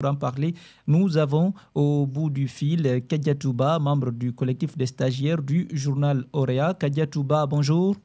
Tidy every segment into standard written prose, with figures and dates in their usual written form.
Pour en parler, nous avons au bout du fil Kadia Touba, membre du collectif des stagiaires du journal Auréa. Kadia Touba, bonjour.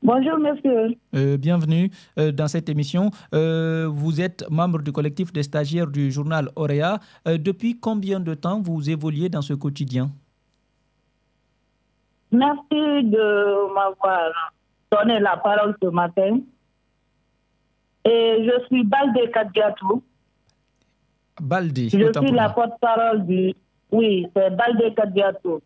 Bonjour monsieur. Bienvenue dans cette émission. Vous êtes membre du collectif des stagiaires du journal Auréa. Depuis combien de temps vous évoluez dans ce quotidien? Merci de m'avoir donné la parole ce matin. Et je suis Baldé Kadiatou. Baldé. Je suis la porte-parole du... Oui, c'est Baldé Kadiatou.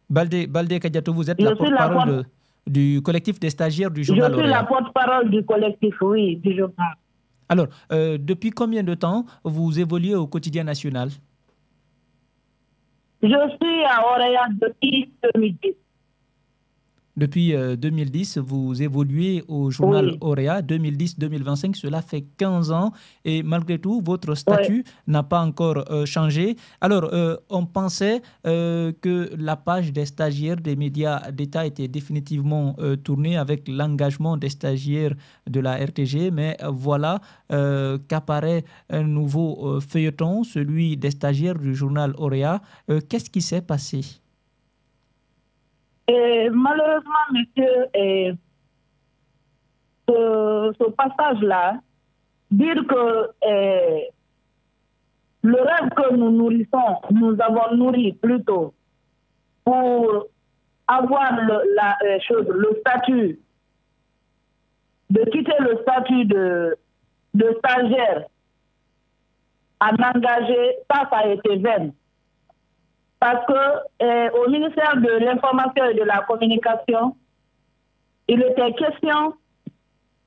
Baldé Kadiatou, vous êtes la porte-parole du collectif des stagiaires du journal Auréa. Je suis la porte-parole du collectif, oui, du journal. Alors, depuis combien de temps vous évoluez au quotidien national? Je suis à Auréa depuis 2010. Depuis 2010, vous évoluez au journal Oui. Auréa, 2010-2025, cela fait 15 ans et malgré tout, votre statut n'a pas encore changé. Alors, on pensait que la page des stagiaires des médias d'État était définitivement tournée avec l'engagement des stagiaires de la RTG, mais voilà qu'apparaît un nouveau feuilleton, celui des stagiaires du journal Auréa. Qu'est-ce qui s'est passé? Et malheureusement, monsieur, ce passage-là, dire que le rêve que nous nourrissons, nous avons nourri plutôt pour avoir le statut, de quitter le statut de stagiaire à m'engager, ça a été vain. Parce que au ministère de l'Information et de la Communication, il était question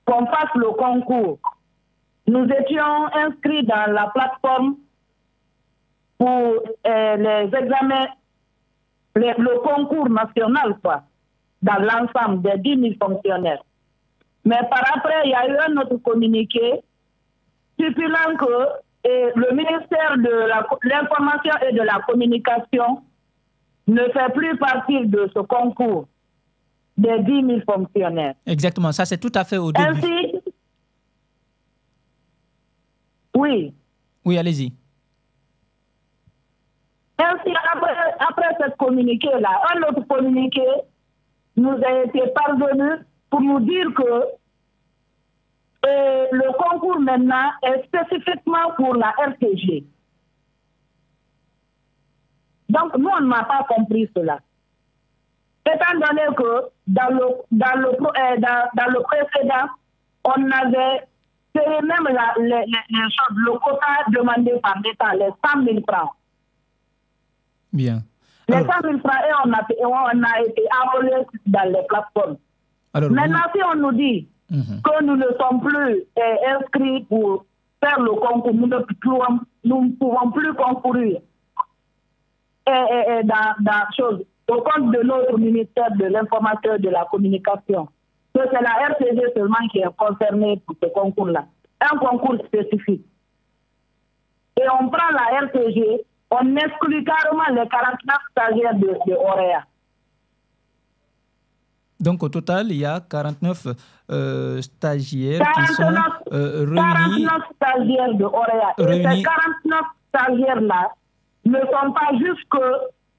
qu'on fasse le concours. Nous étions inscrits dans la plateforme pour les examens, le concours national, quoi, dans l'ensemble des 10 000 fonctionnaires. Mais par après, il y a eu un autre communiqué stipulant que le ministère de l'Information et de la Communication ne fait plus partie de ce concours des 10 000 fonctionnaires. Exactement, ça c'est tout à fait au début. Ainsi, oui. Oui, allez-y. Ainsi, après ce communiqué-là, un autre communiqué nous a été parvenu pour nous dire que le concours maintenant est spécifiquement pour la RTG. Donc, nous, on n'a pas compris cela. Étant donné que dans le précédent, on avait fait même les choses, le quota demandé par l'État, les 100 000 francs. Bien. Les 100 000 francs, et on a été enrôlés dans les plateformes. Maintenant, si on nous dit que nous ne sommes plus inscrits pour faire le concours, nous ne pouvons plus concourir au compte de notre ministère de l'Information et de la Communication. Que c'est la RTG seulement qui est concernée pour ce concours-là. Un concours spécifique. Et on prend la RTG, on exclut carrément les 49 stagiaires de Auréa. Donc, au total, il y a 49 stagiaires qui sont réunis. 49 stagiaires de Auréa. Et ces 49 stagiaires-là ne sont pas juste que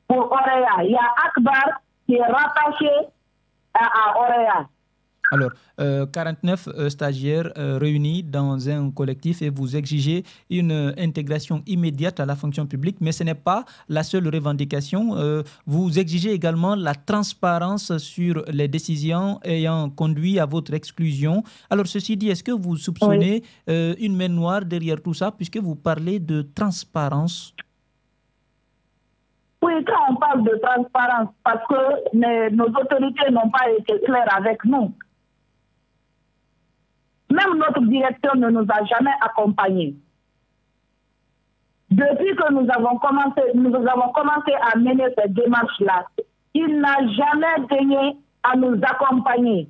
pour Auréa. Il y a Akbar qui est rattaché à Auréa. Alors, 49 stagiaires réunis dans un collectif et vous exigez une intégration immédiate à la fonction publique, mais ce n'est pas la seule revendication. Vous exigez également la transparence sur les décisions ayant conduit à votre exclusion. Alors, ceci dit, est-ce que vous soupçonnez une main noire derrière tout ça, puisque vous parlez de transparence? Oui, quand on parle de transparence, parce que nos autorités n'ont pas été claires avec nous. Même notre direction ne nous a jamais accompagnés. Depuis que nous avons commencé à mener cette démarche-là, il n'a jamais daigné à nous accompagner.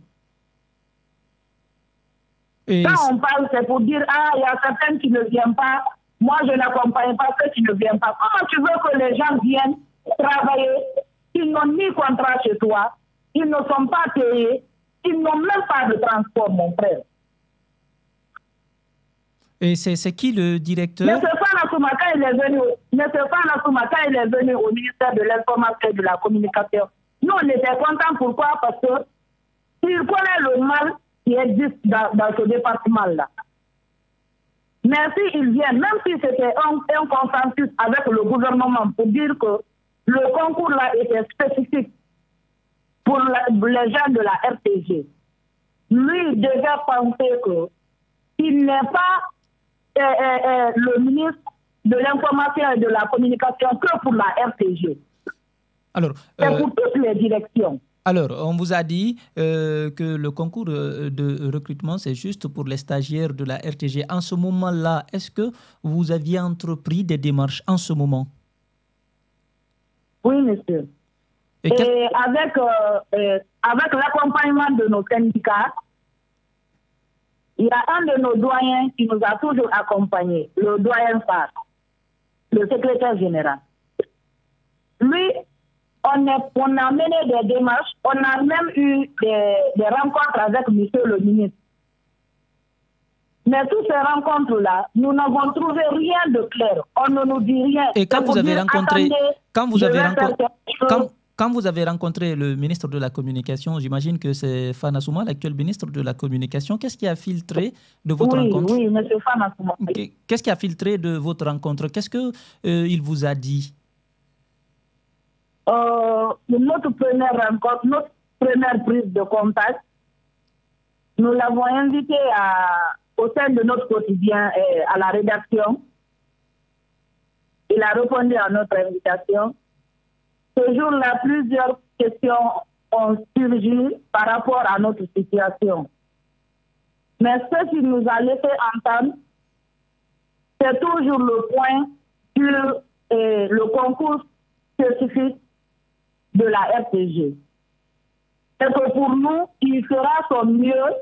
Quand on parle, c'est pour dire, il y a certains qui ne viennent pas, moi je n'accompagne pas ceux qui ne viennent pas. Comment tu veux que les gens viennent travailler, ils n'ont ni contrat chez toi, ils ne sont pas payés, ils n'ont même pas de transport, mon frère. Et c'est qui le directeur? M. Fana Soumaka, il est venu au ministère de l'Information et de la Communication. Nous, on était contents. Pourquoi? Parce que il connaît le mal qui existe dans ce département-là. Mais s'il vient, même si c'était un consensus avec le gouvernement pour dire que le concours-là était spécifique pour les gens de la RTG, lui devait penser qu'il n'est pas le ministre de l'Information et de la Communication que pour la RTG. Alors, c'est pour toutes les directions. Alors, on vous a dit que le concours de recrutement, c'est juste pour les stagiaires de la RTG. En ce moment-là, est-ce que vous aviez entrepris des démarches en ce moment? Oui, monsieur. Et avec l'accompagnement de nos syndicats, il y a un de nos doyens qui nous a toujours accompagnés, le doyen Farr, le secrétaire général. Lui, on a mené des démarches, on a même eu des rencontres avec monsieur le ministre. Mais toutes ces rencontres-là, nous n'avons trouvé rien de clair. On ne nous dit rien. Et quand vous avez rencontré le ministre de la Communication, j'imagine que c'est Fana Souma, l'actuel ministre de la Communication. Qu'est-ce qui a filtré de votre rencontre? Oui, monsieur Fana Souma. Qu'est-ce qui a filtré de votre rencontre? Qu'est-ce qu'il vous a dit? Notre première rencontre, notre première prise de contact, nous l'avons invité au sein de notre quotidien à la rédaction. Il a répondu à notre invitation. Ce jour-là, plusieurs questions ont surgi par rapport à notre situation. Mais ce qui nous a laissé entendre, c'est toujours le point sur le concours spécifique de la RTG. Et que pour nous, il fera son mieux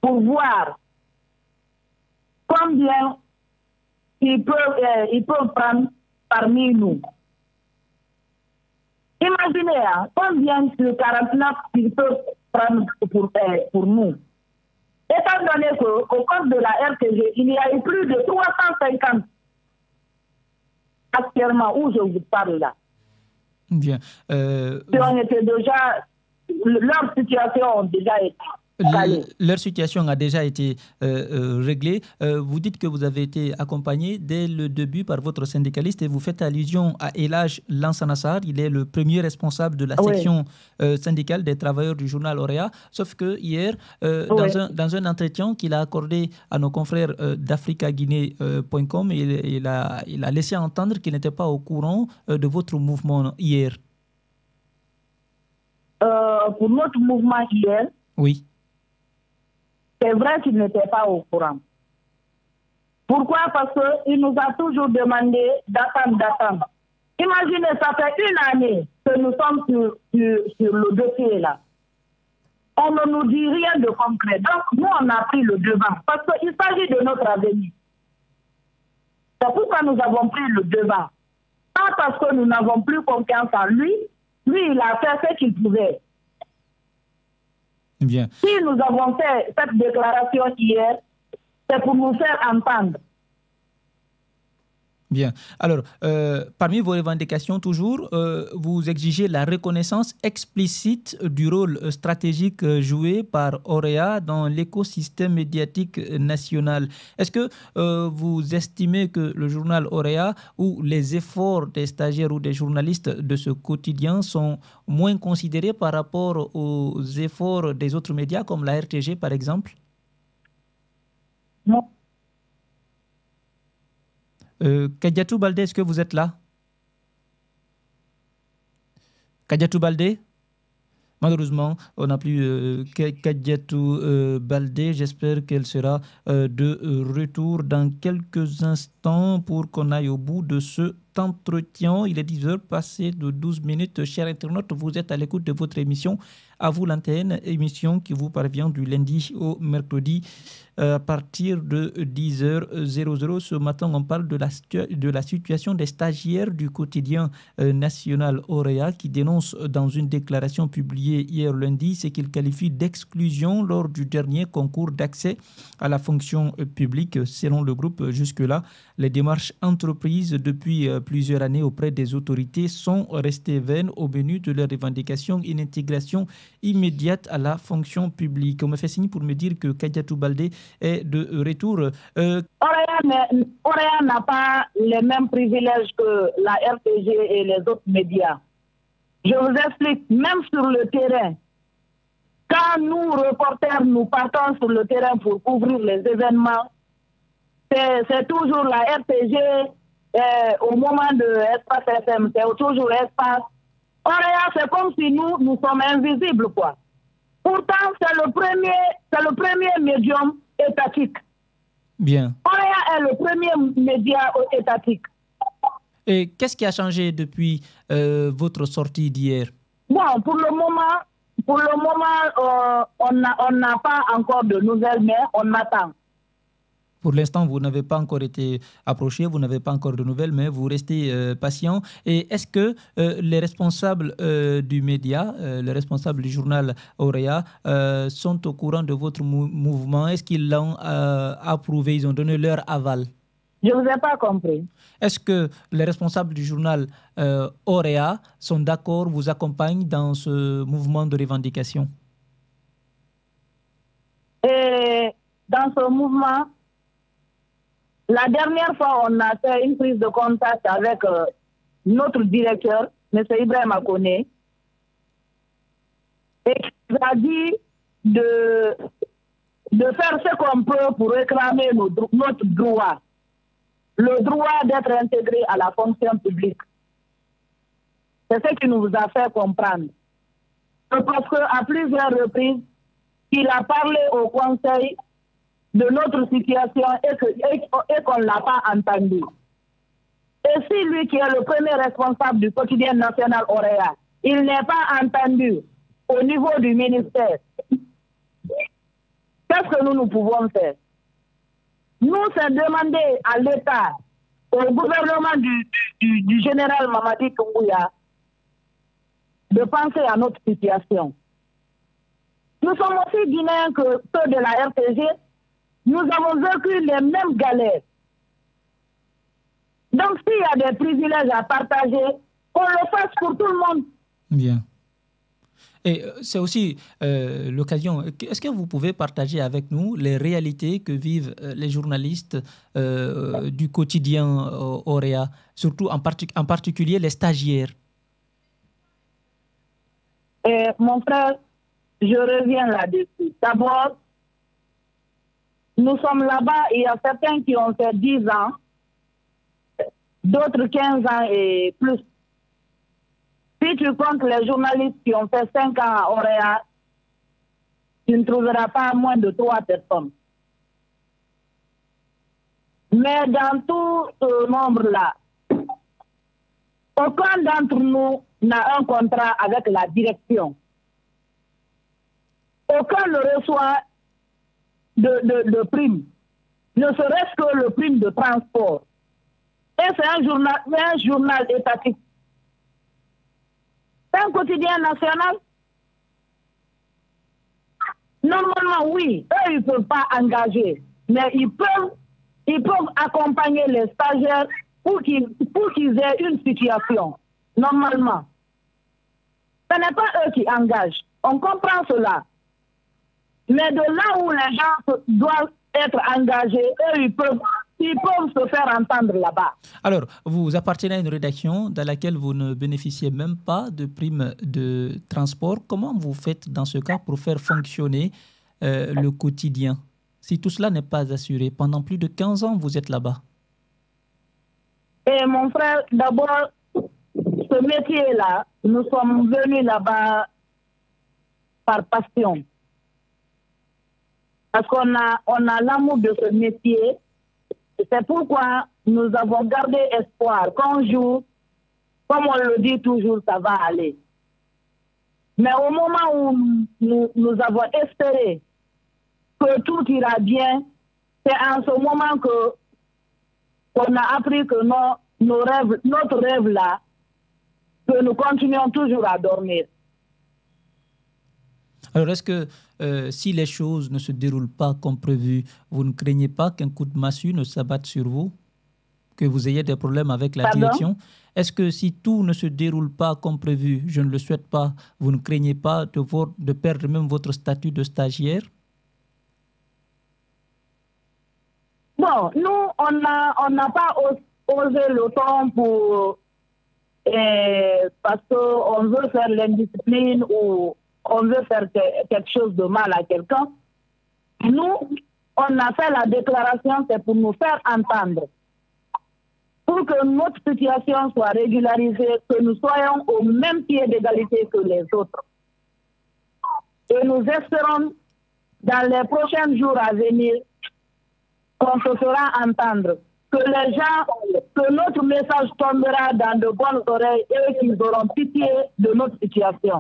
pour voir combien ils peuvent prendre parmi nous. Imaginez combien sur 49 ils peuvent prendre pour nous. Étant donné qu'au compte de la RTG, il y a eu plus de 350 actuellement où je vous parle là. Bien. On était déjà, leur situation a déjà été calée. Leur situation a déjà été réglée. Vous dites que vous avez été accompagné dès le début par votre syndicaliste et vous faites allusion à Elhaj Lansanassar. Il est le premier responsable de la section syndicale des travailleurs du journal Auréa. Sauf que hier, dans un entretien qu'il a accordé à nos confrères d'AfricaGuinée.com, il a laissé entendre qu'il n'était pas au courant de votre mouvement hier. Pour notre mouvement hier, oui. C'est vrai qu'il n'était pas au courant. Pourquoi? Parce qu'il nous a toujours demandé d'attendre. Imaginez, ça fait une année que nous sommes sur le dossier là. On ne nous dit rien de concret. Donc, nous, on a pris le devant. Parce qu'il s'agit de notre avenir. C'est pourquoi nous avons pris le devant. Pas parce que nous n'avons plus confiance en lui. Lui, il a fait ce qu'il pouvait. Bien. Si nous avons fait cette déclaration hier, c'est pour nous faire entendre. Bien. Alors, parmi vos revendications, toujours, vous exigez la reconnaissance explicite du rôle stratégique joué par Auréa dans l'écosystème médiatique national. Est-ce que vous estimez que le journal Auréa ou les efforts des stagiaires ou des journalistes de ce quotidien sont moins considérés par rapport aux efforts des autres médias comme la RTG, par exemple? Non. Kadiatou Baldé, est-ce que vous êtes là? Kadiatou Baldé? Malheureusement, on n'a plus Kadiatou Baldé. J'espère qu'elle sera de retour dans quelques instants pour qu'on aille au bout de ce entretien. Il est 10h passé de 12 minutes. Chers internautes, vous êtes à l'écoute de votre émission À vous l'antenne, émission qui vous parvient du lundi au mercredi à partir de 10h00. Ce matin, on parle de la situation des stagiaires du quotidien national Auréa qui dénonce dans une déclaration publiée hier lundi ce qu'il qualifie d'exclusion lors du dernier concours d'accès à la fonction publique. Selon le groupe, jusque-là, les démarches entreprises depuis plusieurs années auprès des autorités sont restées vaines au menu de leurs revendications, une intégration immédiate à la fonction publique. On me fait signe pour me dire que Kadiatou Baldé est de retour. Auréa n'a pas les mêmes privilèges que la RTG et les autres médias. Je vous explique, même sur le terrain, quand nous, reporters, nous partons sur le terrain pour couvrir les événements, c'est toujours la RTG, au moment de Espace FM, c'est toujours Espace. Auréa, c'est comme si nous sommes invisibles, quoi. Pourtant, c'est le premier médium étatique. Bien. Auréa est le premier média étatique. Et qu'est-ce qui a changé depuis votre sortie d'hier? Bon, pour le moment, on n'a pas encore de nouvelles, mais on attend. Pour l'instant, vous n'avez pas encore été approché, vous n'avez pas encore de nouvelles, mais vous restez patient. Et est-ce que les responsables du média, les responsables du journal Auréa, sont au courant de votre mouvement? Est-ce qu'ils l'ont approuvé, ils ont donné leur aval? Je ne vous ai pas compris. Est-ce que les responsables du journal Auréa sont d'accord, vous accompagnent dans ce mouvement de revendication? Et dans ce mouvement, la dernière fois, on a fait une prise de contact avec notre directeur, M. Ibrahim Akone, et il a dit de faire ce qu'on peut pour réclamer notre droit, le droit d'être intégré à la fonction publique. C'est ce qui nous a fait comprendre. Parce qu'à plusieurs reprises, il a parlé au Conseil de notre situation et qu'on ne l'a pas entendu. Et si lui qui est le premier responsable du quotidien national Auréa, il n'est pas entendu au niveau du ministère, qu'est-ce que nous pouvons faire? Nous, c'est demander à l'État, au gouvernement du général Mamadi Doumbouya, de penser à notre situation. Nous sommes aussi guinéens que ceux de la RTG. Nous avons vécu les mêmes galères. Donc, s'il y a des privilèges à partager, qu'on le fasse pour tout le monde. Bien. Et c'est aussi l'occasion. Est-ce que vous pouvez partager avec nous les réalités que vivent les journalistes du quotidien Auréa, surtout en particulier les stagiaires? Et mon frère, je reviens là-dessus. D'abord, nous sommes là-bas, il y a certains qui ont fait 10 ans, d'autres 15 ans et plus. Si tu comptes les journalistes qui ont fait 5 ans à Auréa, tu ne trouveras pas moins de 3 personnes. Mais dans tout ce nombre-là, aucun d'entre nous n'a un contrat avec la direction. Aucun ne reçoit de prime, ne serait-ce que le prime de transport. Et c'est un journal étatique. C'est un quotidien national. Normalement, oui, eux, ils ne peuvent pas engager, mais ils peuvent accompagner les stagiaires pour qu'ils aient une situation. Normalement. Ce n'est pas eux qui engagent. On comprend cela. Mais de là où les gens doivent être engagés, eux, ils peuvent se faire entendre là-bas. Alors, vous appartenez à une rédaction dans laquelle vous ne bénéficiez même pas de primes de transport. Comment vous faites dans ce cas pour faire fonctionner le quotidien, si tout cela n'est pas assuré? Pendant plus de 15 ans, vous êtes là-bas. Et mon frère, d'abord, ce métier-là, nous sommes venus là-bas par passion. Parce qu'on a l'amour de ce métier. C'est pourquoi nous avons gardé espoir qu'un jour, comme on le dit toujours, ça va aller. Mais au moment où nous avons espéré que tout ira bien, c'est en ce moment qu'on a appris que notre rêve là, que nous continuons toujours à dormir. Alors, est-ce que si les choses ne se déroulent pas comme prévu, vous ne craignez pas qu'un coup de massue ne s'abatte sur vous, que vous ayez des problèmes avec la direction? Est-ce que si tout ne se déroule pas comme prévu, je ne le souhaite pas, vous ne craignez pas de perdre même votre statut de stagiaire? Bon, nous, on n'a pas osé le temps parce qu'on veut faire l'indiscipline ou on veut faire quelque chose de mal à quelqu'un. Nous, on a fait la déclaration, c'est pour nous faire entendre. Pour que notre situation soit régularisée, que nous soyons au même pied d'égalité que les autres. Et nous espérons, dans les prochains jours à venir, qu'on se fera entendre. Que les gens, que notre message tombera dans de bonnes oreilles et qu'ils auront pitié de notre situation.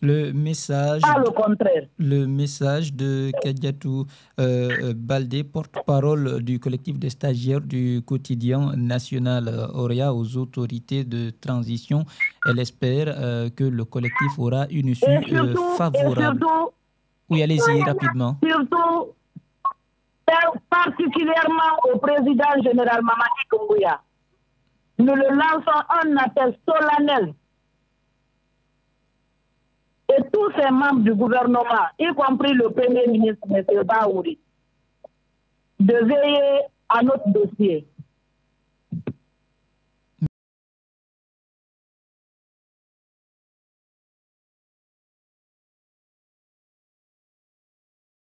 Le message, pas le contraire. Le message de Kadiatou Baldé, porte-parole du collectif des stagiaires du quotidien national Auréa aux autorités de transition. Elle espère que le collectif aura une issue favorable. Surtout, oui, allez-y rapidement. Surtout, particulièrement au président général Mamadi Doumbouya. Nous le lançons un appel solennel. Et tous ces membres du gouvernement, y compris le Premier ministre, M. Baouri, de veiller à notre dossier.